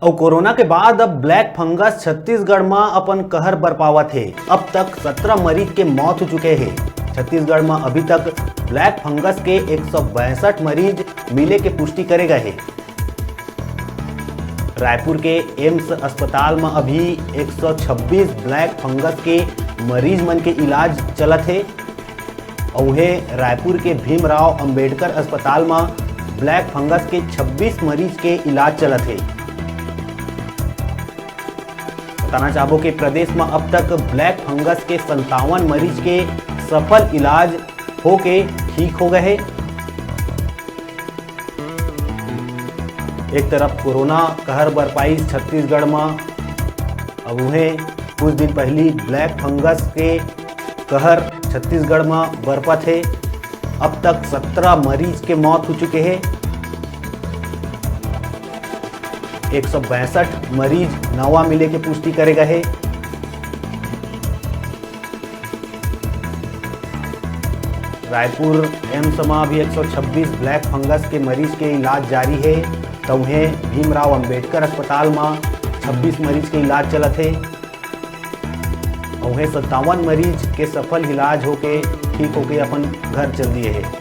और कोरोना के बाद अब ब्लैक फंगस छत्तीसगढ़ में अपन कहर बरपावत है। अब तक 17 मरीज के मौत हो चुके हैं। छत्तीसगढ़ में अभी तक ब्लैक फंगस के 162 मरीज मिले के पुष्टि करे गए हैं। रायपुर के एम्स अस्पताल में अभी 126 ब्लैक फंगस के मरीज मन के इलाज चलत है। और रायपुर के भीमराव अंबेडकर अस्पताल में ब्लैक फंगस के 26 मरीज के इलाज चलत है। बताना चाहबो कि प्रदेश में अब तक ब्लैक फंगस के 57 मरीज के सफल इलाज होके ठीक हो गए हैं। एक तरफ कोरोना कहर बरपाई छत्तीसगढ़ में, अब उन्हें कुछ दिन पहले ब्लैक फंगस के कहर छत्तीसगढ़ में बरपत है। अब तक 17 मरीज के मौत हो चुके हैं। 162 मरीज नवा मिले के पुष्टि करे गए हैं। रायपुर एम्स में अभी 126 ब्लैक फंगस के मरीज के इलाज जारी है। तो उन्हें भीमराव अंबेडकर अस्पताल में 26 मरीज के इलाज चलत है। उन्हें 57 मरीज के सफल इलाज होके ठीक होके अपन घर चल दिए हैं।